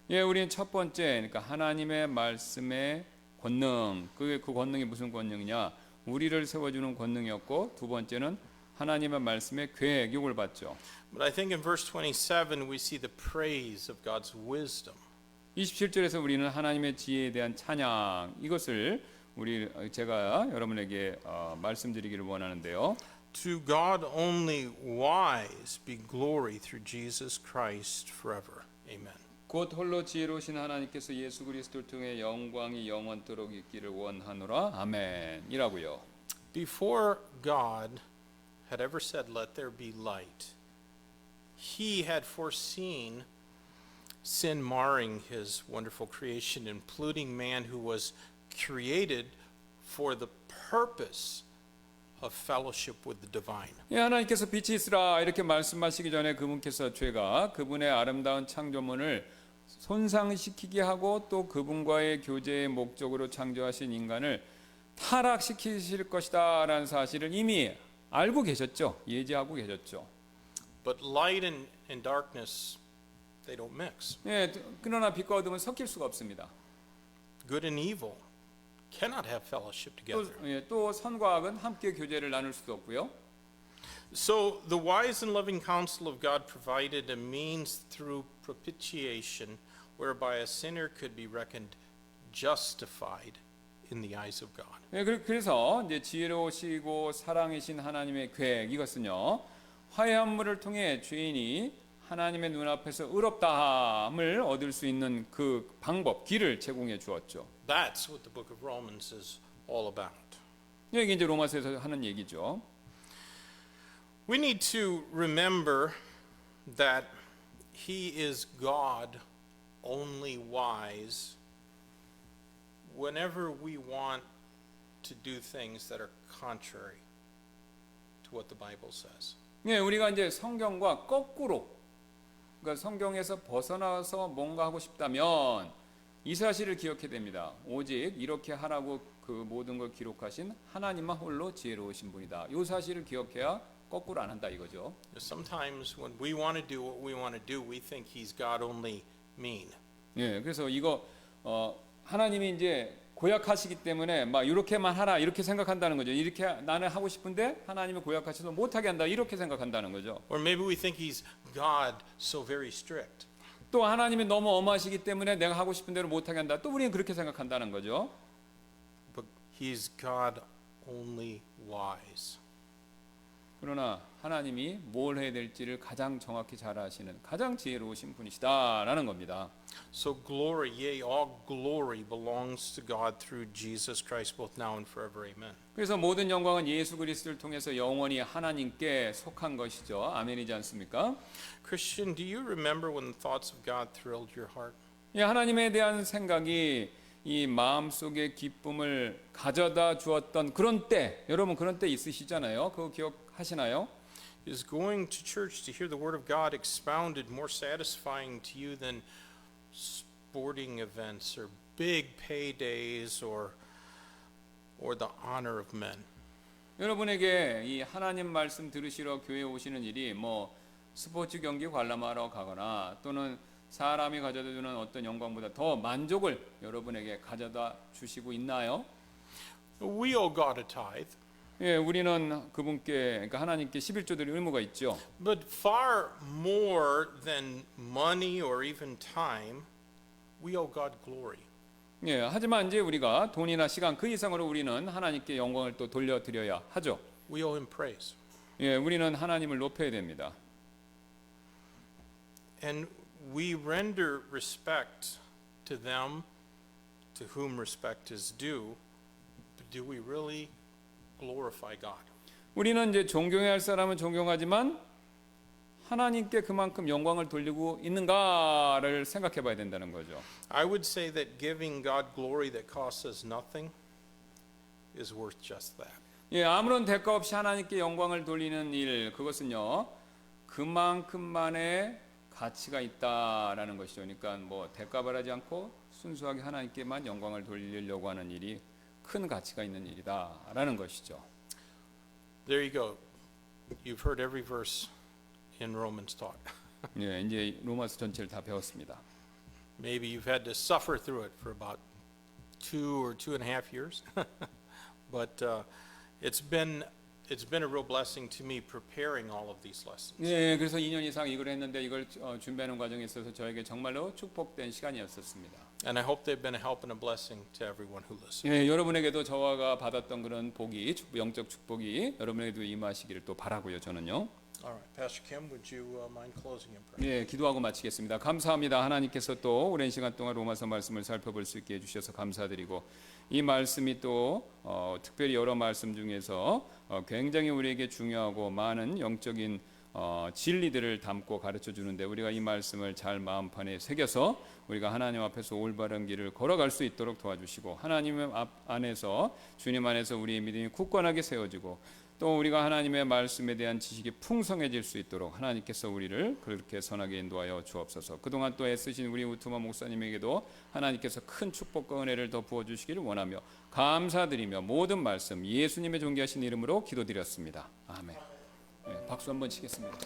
예, 우리는 첫 번째, 그러니까 하나님의 말씀의 권능, 그 권능이 무슨 권능이냐? 우리를 세워주는 권능이었고, 두 번째는 하나님의 말씀의 계획, 이걸 봤죠. But I think in verse 27 we see the praise of God's wisdom. 27절에서 우리는 하나님의 지혜에 대한 찬양, 이것을 제가 여러분에게 말씀드리기를 원하는데요. To God only wise be glory through Jesus Christ forever. Amen. 곧 홀로 지혜로우신 하나님께서 예수 그리스도를 통해 영광이 영원토록 있기를 원하노라. 아멘이라고요. Before God had ever said, "Let there be light," He had foreseen sin marring His wonderful creation, including man who was created for the purpose of fellowship with the divine. 예, 하나님께서 빛이 있으라 이렇게 말씀하시기 전에 그분께서 죄가 그분의 아름다운 창조물을 손상시키게 하고 또 그분과의 교제의 목적으로 창조하신 인간을 타락시키실 것이다라는 사실을 이미 알고 계셨죠. 예지하고 계셨죠. But light and darkness, they don't mix. 예, 그러나 빛과 어둠은 섞일 수가 없습니다. Good and evil cannot have fellowship together. 또 선과 악은 함께 교제를 나눌 수도 없고요. So the wise and loving counsel of God provided a means through propitiation whereby a sinner could be reckoned justified in the eyes of God. 예, 그래서 이제 지혜로우시고 사랑이신 하나님의 계획 이것은요. 화해함을 통해 죄인이 하나님의 눈앞에서 의롭다함을 얻을 수 있는 그 방법, 길을 제공해 주었죠. That's what the book of Romans is all about. 이게 이제 로마서에서 하는 얘기죠. We need to remember that He is God only wise whenever we want to do things that are contrary to what the Bible says. 예, 우리가 이제 성경과 거꾸로, 그러니까 성경에서 벗어나서 뭔가 하고 싶다면 이 사실을 기억해야 됩니다. 오직 이렇게 하라고 그 모든 걸 기록하신 하나님만 홀로 지혜로우신 분이다. 이 사실을 기억해야 거꾸로 안 한다 이거죠. Sometimes when we want to do what we want to do, we think He's God only mean. 예, 그래서 이거 하나님이 이제 고약하시기 때문에 막 이렇게만 하라 이렇게 생각한다는 거죠. 이렇게 나는 하고 싶은데 하나님이 고약하셔서 못하게 한다 이렇게 생각한다는 거죠. Or maybe we think He's God so very strict. 또 하나님이 너무 엄하시기 때문에 내가 하고 싶은 대로 못하게 한다. 또 우리는 그렇게 생각한다는 거죠. But He's God only wise. 그러나 하나님이 뭘 해야 될지를 가장 정확히 잘 아시는 가장 지혜로우신 분이시다라는 겁니다. So glory, yea, all glory belongs to God through Jesus Christ, both now and forever. Amen. 그래서 모든 영광은 예수 그리스도를 통해서 영원히 하나님께 속한 것이죠. 아멘이지 않습니까? Christian, do you remember when the thoughts of God thrilled your heart? 예, 하나님에 대한 생각이 이 마음속에 기쁨을 가져다 주었던 그런 때, 여러분 그런 때 있으시잖아요. 그거 기억하시나요? Is going to church to hear the Word of God expounded more satisfying to you than sporting events or big paydays or the honor of men? 여러분에게 이 하나님 말씀 들으시러 교회에 오시는 일이 뭐 스포츠 경기 관람하러 가거나 또는 사람이 가져다 주는 어떤 영광보다 더 만족을 여러분에게 가져다 주시고 있나요? We owe God a tithe, 예, 우리는 그분께 그러니까 하나님께 11조 드릴 의무가 있죠. but far more than money or even time, we owe God glory. 예, 하지만 이제 우리가 돈이나 시간 그 이상으로 우리는 하나님께 영광을 또 돌려드려야 하죠. We owe Him praise. 예, 우리는 하나님을 높여야 됩니다. And we render respect to them to whom respect is due, but do we really glorify God? 우리는 이제 존경해야 할 사람은 존경하지만 하나님께 그만큼 영광을 돌리고 있는가를 생각해 봐야 된다는 거죠. I would say that giving God glory that costs us nothing is worth just that. 예, 아무런 대가 없이 하나님께 영광을 돌리는 일, 그것은요, 그만큼만의 가치가 있다라는 것이죠. 그러니까 뭐 대가 바라지 않고 순수하게 하나님께만 영광을 돌리려고 하는 일이 큰 가치가 있는 일이다라는 것이죠. There you go. You've heard every verse in Romans taught. 예, 이제 로마서 전체를 다 배웠습니다. Maybe you've had to suffer through it for about 2 or 2.5 years, but it's been a real blessing to me preparing all of these lessons. 예, 그래서 2년 이상 이걸 했는데 이걸 준비하는 과정에 있어서 저에게 정말로 축복된 시간이었었습니다. And I hope they've been a help and a blessing to everyone who listens. 예, 여러분에게도 저와가 받았던 그런 복이, 영적 축복이 여러분에게도 임하시기를 또 바라고요, 저는요. All right, Pastor Kim, would you mind closing in prayer? 예, 기도하고 마치겠습니다. 감사합니다. 하나님께서 또 오랜 시간 동안 로마서 말씀을 살펴볼 수 있게 해주셔서 감사드리고 이 말씀이 또 특별히 여러 말씀 중에서 굉장히 우리에게 중요하고 많은 영적인 진리들을 담고 가르쳐 주는데 우리가 이 말씀을 잘 마음판에 새겨서 우리가 하나님 앞에서 올바른 길을 걸어갈 수 있도록 도와주시고 하나님 안에서 주님 안에서 우리의 믿음이 굳건하게 세워지고 또 우리가 하나님의 말씀에 대한 지식이 풍성해질 수 있도록 하나님께서 우리를 그렇게 선하게 인도하여 주옵소서. 그동안 또 애쓰신 우리 우투마 목사님에게도 하나님께서 큰 축복과 은혜를 더 부어주시기를 원하며 감사드리며 모든 말씀 예수님의 존귀하신 이름으로 기도드렸습니다. 아멘. 네, 박수 한번 치겠습니다.